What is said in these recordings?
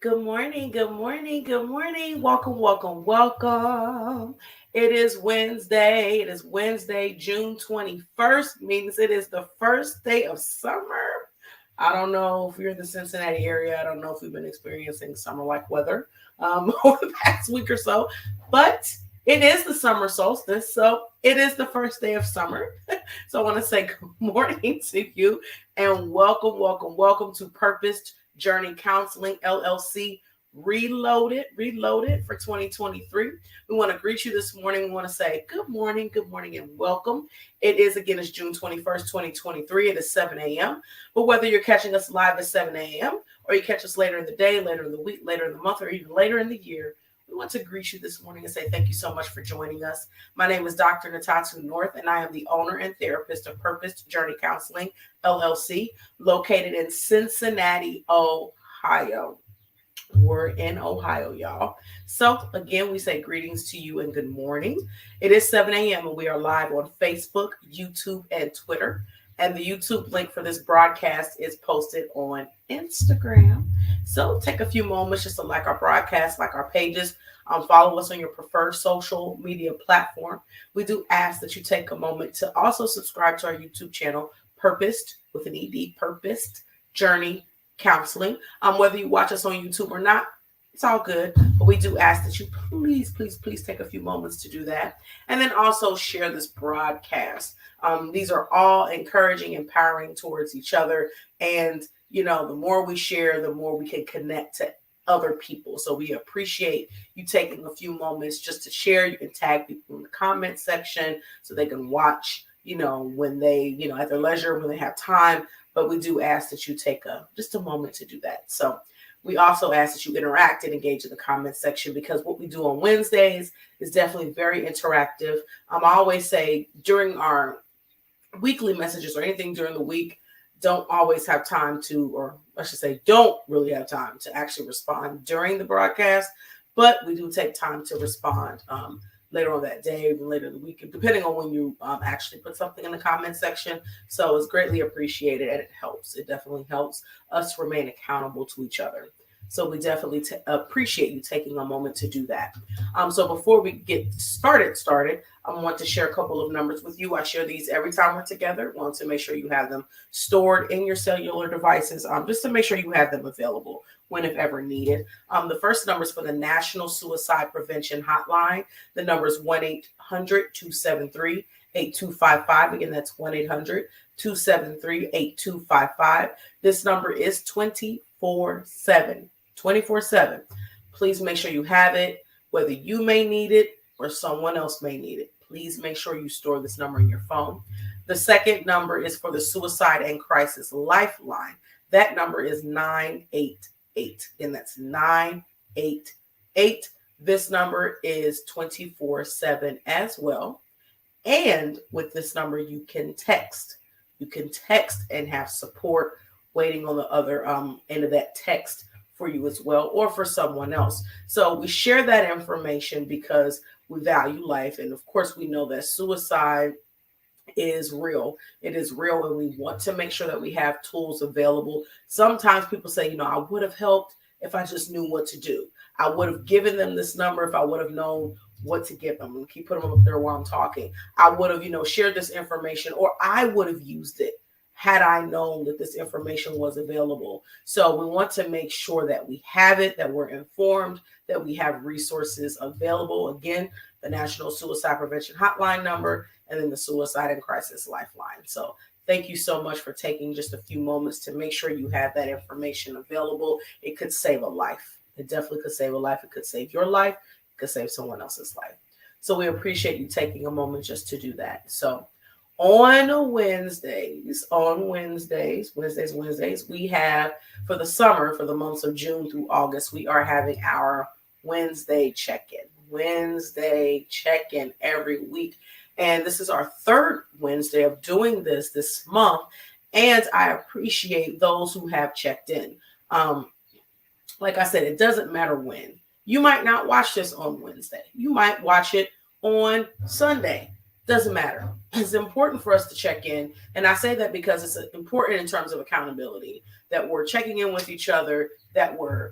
Good morning, good morning, good morning. Welcome, welcome, welcome. It is Wednesday. It is Wednesday, June 21st, means it is the first day of summer. I don't know if you're in the Cincinnati area. I don't know if we've been experiencing summer-like weather over the past week or so, but it is the summer solstice, so it is the first day of summer. So I want to say good morning to you and welcome, welcome, welcome to Purposed Journey Counseling LLC Reloaded for 2023. We want to greet you this morning. We want to say good morning, and welcome. It's June 21st, 2023. It is 7 a.m. But whether you're catching us live at 7 a.m. or you catch us later in the day, later in the week, later in the month, or even later in the year, we want to greet you this morning and say thank you so much for joining us. My name is Dr. Natatu North, and I am the owner and therapist of Purposed Journey Counseling LLC, located in Cincinnati, Ohio. We're in Ohio, y'all. So again, we say greetings to you and good morning. It is 7 a.m. and we are live on Facebook, YouTube, and Twitter. And the YouTube link for this broadcast is posted on Instagram. So take a few moments just to like our broadcast, like our pages, follow us on your preferred social media platform. We do ask that you take a moment to also subscribe to our YouTube channel, Purposed with an ED, Purposed Journey Counseling. Whether you watch us on YouTube or not, it's all good. But we do ask that you please take a few moments to do that. And then also share this broadcast. These are all encouraging, empowering towards each other. And, the more we share, the more we can connect to other people. So we appreciate you taking a few moments just to share. You can tag people in the comment section so they can watch, when they, at their leisure, when they have time. But we do ask that you take just a moment to do that. So we also ask that you interact and engage in the comment section, because what we do on Wednesdays is definitely very interactive. I always say during our weekly messages or anything during the week, don't always have time to, or I should say, don't really have time to actually respond during the broadcast. But we do take time to respond later on that day, even later in the week, depending on when you actually put something in the comment section. So it's greatly appreciated, and it helps. It definitely helps us remain accountable to each other. So we definitely appreciate you taking a moment to do that. So before we get started, I want to share a couple of numbers with you. I share these every time we're together. I want to make sure you have them stored in your cellular devices, just to make sure you have them available when if ever needed. The first number is for the National Suicide Prevention Hotline. The number is 1-800-273-8255. Again, that's 1-800-273-8255. This number is 24/7. 24/7. Please make sure you have it, whether you may need it or someone else may need it. Please make sure you store this number in your phone. The second number is for the Suicide and Crisis Lifeline. That number is 988. And that's 988. This number is 24/7 as well. And with this number, you can text. You can text and have support waiting on the other end of that text for you as well, or for someone else. So we share that information because we value life. And of course, we know that suicide is real. It is real. And we want to make sure that we have tools available. Sometimes people say, I would have helped if I just knew what to do. I would have given them this number if I would have known what to give them. I'm going to keep putting them up there while I'm talking. I would have, shared this information, or I would have used it had I known that this information was available. So we want to make sure that we have it, that we're informed, that we have resources available. Again, the National Suicide Prevention Hotline number, and then the Suicide and Crisis Lifeline. So thank you so much for taking just a few moments to make sure you have that information available. It could save a life. It definitely could save a life. It could save your life. It could save someone else's life. So we appreciate you taking a moment just to do that. So on Wednesdays, we have, for the summer, for the months of June through August, we are having our Wednesday check-in every week. And this is our third Wednesday of doing this month. And I appreciate those who have checked in. Like I said, it doesn't matter when. You might not watch this on Wednesday. You might watch it on Sunday. Doesn't matter. It's important for us to check in. And I say that because it's important in terms of accountability, that we're checking in with each other, that we're,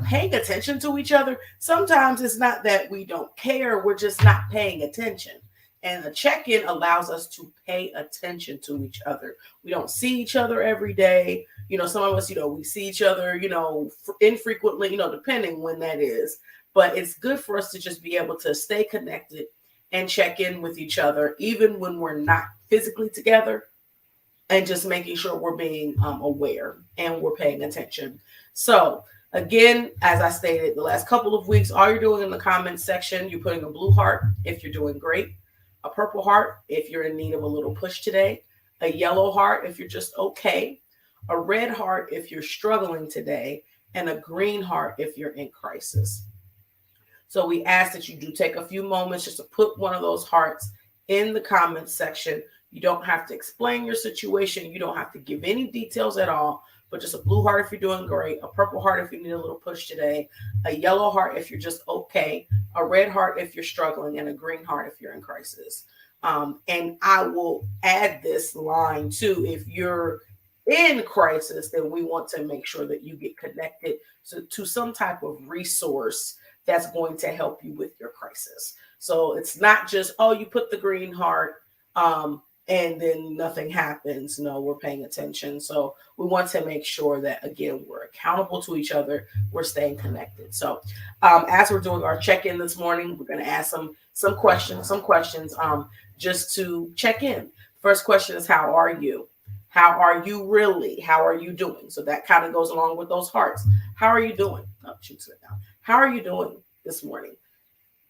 paying attention to each other. Sometimes it's not that we don't care. We're just not paying attention. And a check-in allows us to pay attention to each other. We don't see each other every day. Some of us, we see each other, infrequently, depending when that is. But it's good for us to just be able to stay connected and check in with each other, even when we're not physically together, and just making sure we're being aware and we're paying attention. So again, as I stated the last couple of weeks, all you're doing in the comments section, you're putting a blue heart if you're doing great, a purple heart if you're in need of a little push today, a yellow heart if you're just okay, a red heart if you're struggling today, and a green heart if you're in crisis. So we ask that you do take a few moments just to put one of those hearts in the comments section. You don't have to explain your situation. You don't have to give any details at all, but just a blue heart if you're doing great, a purple heart if you need a little push today, a yellow heart if you're just okay, a red heart if you're struggling, and a green heart if you're in crisis. And I will add this line too. If you're in crisis, then we want to make sure that you get connected to some type of resource that's going to help you with your crisis. So it's not just, you put the green heart and then nothing happens. No, we're paying attention. So we want to make sure that, again, we're accountable to each other. We're staying connected. So as we're doing our check-in this morning, we're going to ask some questions just to check in. First question is, how are you? How are you really? How are you doing? So that kind of goes along with those hearts. How are you doing? Oh, shoot, sit down. How are you doing this morning?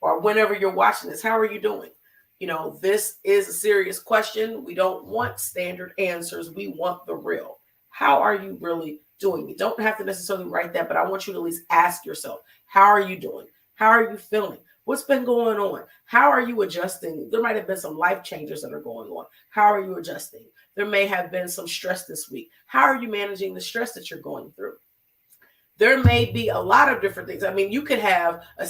Or whenever you're watching this, how are you doing? This is a serious question. We don't want standard answers. We want the real. How are you really doing? You don't have to necessarily write that, but I want you to at least ask yourself, how are you doing? How are you feeling? What's been going on? How are you adjusting? There might have been some life changes that are going on. How are you adjusting? There may have been some stress this week. How are you managing the stress that you're going through? There may be a lot of different things. I mean, you could have a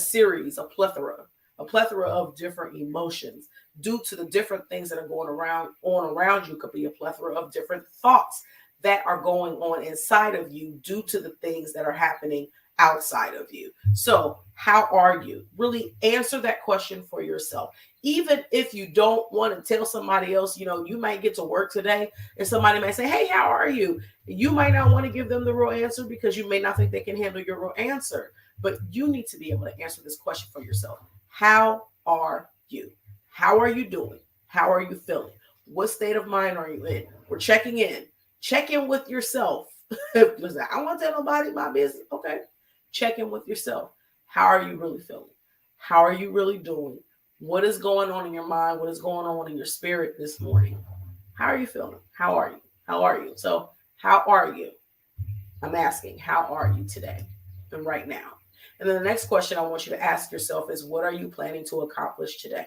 plethora of different emotions due to the different things that are going around you. Could be a plethora of different thoughts that are going on inside of you due to the things that are happening outside of you. So how are you? Really answer that question for yourself. Even if you don't want to tell somebody else, you might get to work today and somebody might say, hey, how are you? You might not want to give them the real answer because you may not think they can handle your real answer, but you need to be able to answer this question for yourself. How are you? How are you doing? How are you feeling? What state of mind are you in? We're checking in. Check in with yourself. I don't want to tell nobody my business. Okay. Check in with yourself. How are you really feeling? How are you really doing? What is going on in your mind? What is going on in your spirit this morning? How are you feeling? How are you? How are you? So how are you? I'm asking, how are you today and right now? And then the next question I want you to ask yourself is, what are you planning to accomplish today?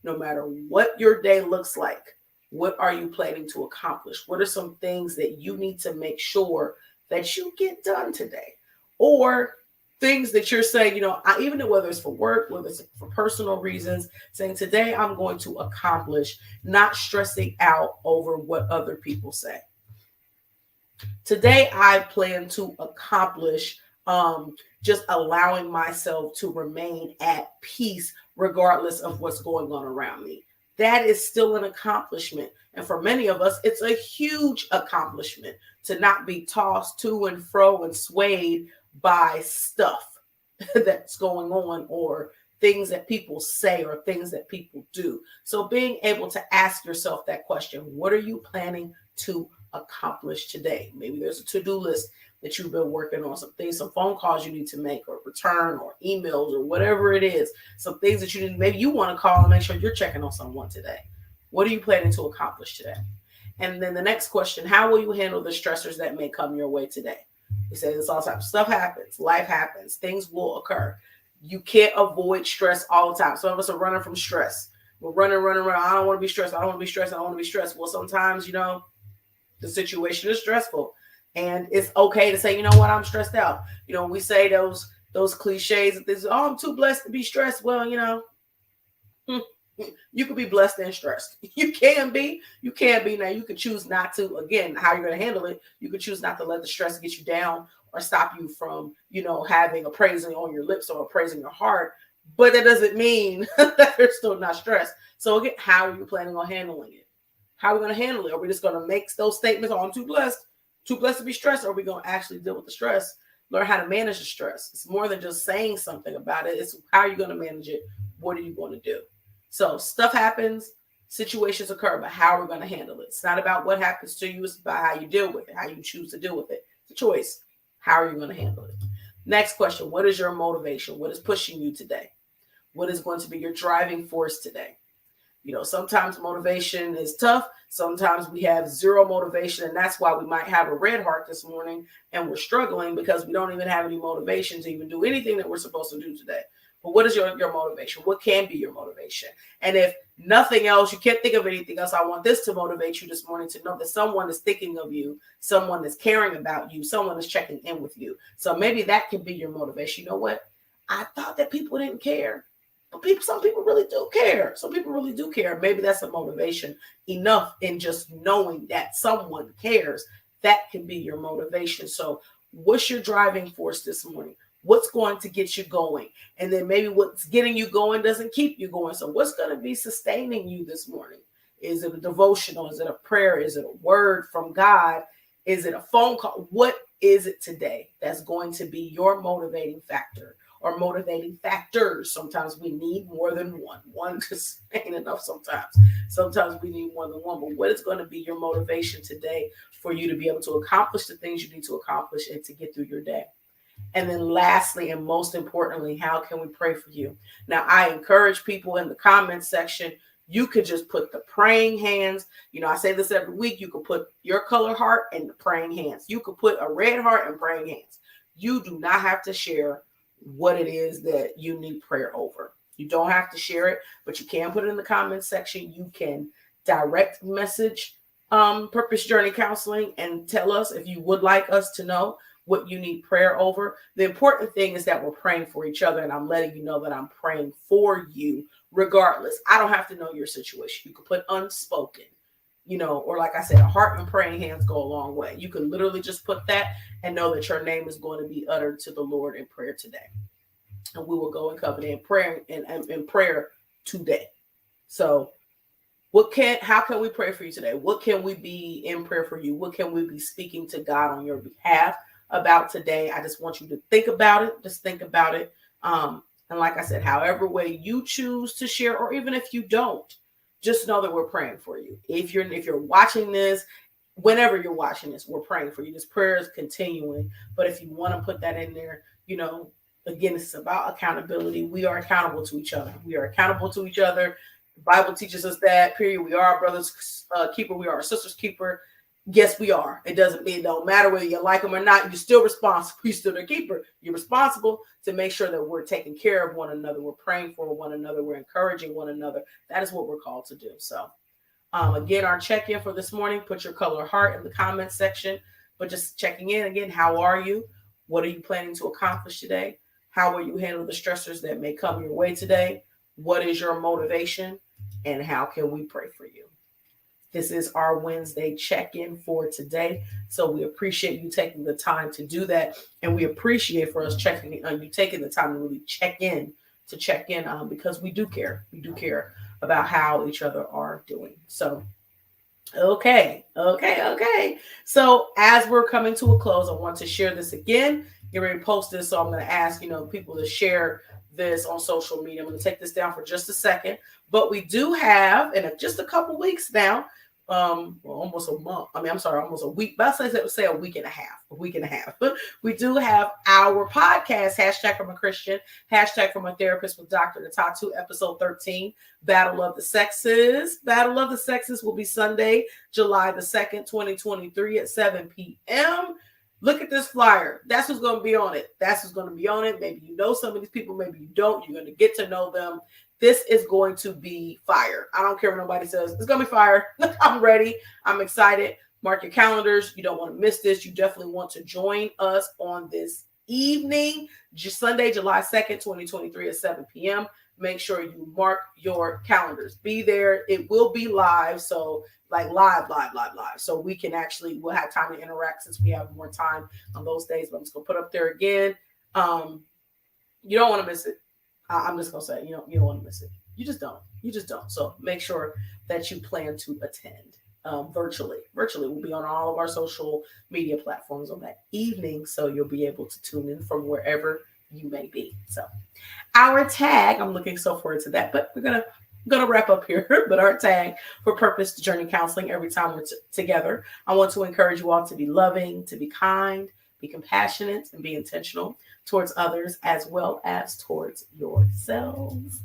No matter what your day looks like, what are you planning to accomplish? What are some things that you need to make sure that you get done today? Or things that you're saying, even whether it's for work, whether it's for personal reasons, saying today I'm going to accomplish, not stressing out over what other people say. Today I plan to accomplish just allowing myself to remain at peace regardless of what's going on around me. that is still an accomplishment. And for many of us, it's a huge accomplishment to not be tossed to and fro and swayed by stuff that's going on, or things that people say, or things that people do. So being able to ask yourself that question, what are you planning to accomplish today? Maybe there's a to-do list that you've been working on, some things, some phone calls you need to make or return, or emails, or whatever it is, some things that you need, maybe you want to call and make sure you're checking on someone today. What are you planning to accomplish today? And then the next question, how will you handle the stressors that may come your way today? We say this all the time. Stuff happens, life happens, things will occur. You can't avoid stress all the time. Some of us are running from stress. We're running. I don't want to be stressed. I don't want to be stressed. I don't want to be stressed. Well, sometimes, the situation is stressful, and it's okay to say, you know what, I'm stressed out. We say those cliches, oh, I'm too blessed to be stressed. Well, you could be blessed and stressed. You can be. Now, you can choose not to. Again, how you're going to handle it, you can choose not to let the stress get you down or stop you from, having a praising on your lips or a praising your heart. But that doesn't mean that you're still not stressed. So again, how are you planning on handling it? How are we going to handle it? Are we just going to make those statements, oh, I'm too blessed to be stressed? Or are we going to actually deal with the stress, learn how to manage the stress? It's more than just saying something about it. It's how are you going to manage it? What are you going to do? So stuff happens, situations occur, but how are we going to handle it? It's not about what happens to you. It's about how you deal with it, how you choose to deal with it. It's a choice. How are you going to handle it? Next question, what is your motivation? What is pushing you today? What is going to be your driving force today? Sometimes motivation is tough. Sometimes we have zero motivation, and that's why we might have a red heart this morning and we're struggling because we don't even have any motivation to even do anything that we're supposed to do today. But what is your motivation? What can be your motivation? And if nothing else, you can't think of anything else, I want this to motivate you this morning to know that someone is thinking of you, someone is caring about you, someone is checking in with you. So maybe that can be your motivation. You know what? I thought that people didn't care. But some people really do care. Some people really do care. Maybe that's a motivation enough in just knowing that someone cares. That can be your motivation. So what's your driving force this morning? What's going to get you going? And then maybe what's getting you going doesn't keep you going. So what's going to be sustaining you this morning? Is it a devotional? Is it a prayer? Is it a word from God? Is it a phone call? What is it today that's going to be your motivating factor or motivating factors? Sometimes we need more than one. One just ain't enough sometimes. Sometimes we need more than one. But what is going to be your motivation today for you to be able to accomplish the things you need to accomplish and to get through your day? And then lastly, and most importantly, how can we pray for you? Now, I encourage people in the comments section, you could just put the praying hands. I say this every week. You could put your color heart and the praying hands. You could put a red heart and praying hands. You do not have to share what it is that you need prayer over. You don't have to share it, but you can put it in the comments section. You can direct message Purpose Journey Counseling and tell us if you would like us to know what you need prayer over. The important thing is that we're praying for each other, and I'm letting you know that I'm praying for you regardless. I don't have to know your situation. You can put unspoken, or like I said, a heart and praying hands go a long way. You can literally just put that and know that your name is going to be uttered to the Lord in prayer today. And we will go in covenant in prayer and prayer today. So how can we pray for you today? What can we be in prayer for you? What can we be speaking to God on your behalf about today? I just want you to think about it. Just think about it. And like I said, however way you choose to share, or even if you don't, just know that we're praying for you. If you're watching this, whenever you're watching this, we're praying for you. This prayer is continuing. But if you want to put that in there, again, it's about accountability. We are accountable to each other. We are accountable to each other. The Bible teaches us that, period. We are our brother's keeper. We are our sister's keeper. Yes, we are. It don't matter whether you like them or not. You're still responsible. You're still their keeper. You're responsible to make sure that we're taking care of one another. We're praying for one another. We're encouraging one another. That is what we're called to do. So, again, our check-in for this morning, put your color heart in the comments section. But just checking in again, how are you? What are you planning to accomplish today? How will you handle the stressors that may come your way today? What is your motivation? And how can we pray for you? This is our Wednesday check-in for today. So we appreciate you taking the time to do that. And we appreciate for us you taking the time to really check in because we do care. We do care about how each other are doing. So okay. So as we're coming to a close, I want to share this again. Get ready to post this. So I'm going to ask, people to share this on social media. I'm going to take this down for just a second. But we do have, in just a couple weeks now, almost a month. I'm sorry, almost a week. But I say a week and a half. But we do have our podcast, hashtag from a Christian, hashtag from a therapist with Dr. Natatu, episode 13. Battle of the Sexes. Battle of the Sexes will be Sunday, July the 2nd, 2023 at 7 p.m. Look at this flyer. That's who's going to be on it. Maybe you know some of these people. Maybe you don't. You're going to get to know them. This is going to be fire. I don't care what nobody says. It's going to be fire. I'm ready. I'm excited. Mark your calendars. You don't want to miss this. You definitely want to join us on this evening, Sunday, July 2nd, 2023 at 7 p.m. Make sure you mark your calendars. Be there. It will be live. So like live. So we'll have time to interact since we have more time on those days. But I'm just going to put up there again. You don't want to miss it. I'm just going to say, you don't want to miss it. You just don't. So make sure that you plan to attend virtually. We'll be on all of our social media platforms on that evening. So you'll be able to tune in from wherever you may be. So our tag, I'm looking so forward to that, but we're gonna wrap up here. But our tag for Purpose Journey Counseling, every time we're together, I want to encourage you all to be loving, to be kind, be compassionate, and be intentional towards others as well as towards yourselves.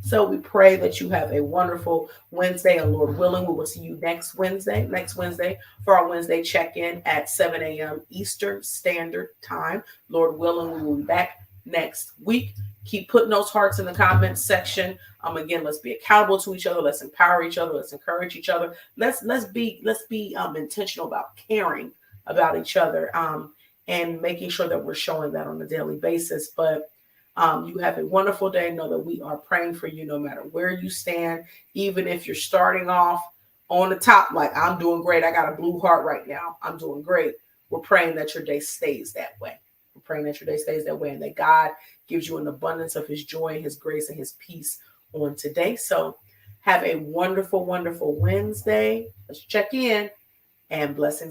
So we pray that you have a wonderful Wednesday, and Lord willing, we will see you next Wednesday for our Wednesday check-in at 7 a.m. Eastern Standard Time. Lord willing, we will be back next week. Keep putting those hearts in the comments section. Again, let's be accountable to each other. Let's empower each other. Let's encourage each other. Let's be intentional about caring about each other and making sure that we're showing that on a daily basis. But you have a wonderful day. Know that we are praying for you no matter where you stand, even if you're starting off on the top, like I'm doing great. I got a blue heart right now. I'm doing great. We're praying that your day stays that way. And that God gives you an abundance of his joy, his grace, and his peace on today. So have a wonderful, wonderful Wednesday. Let's check in, and blessings.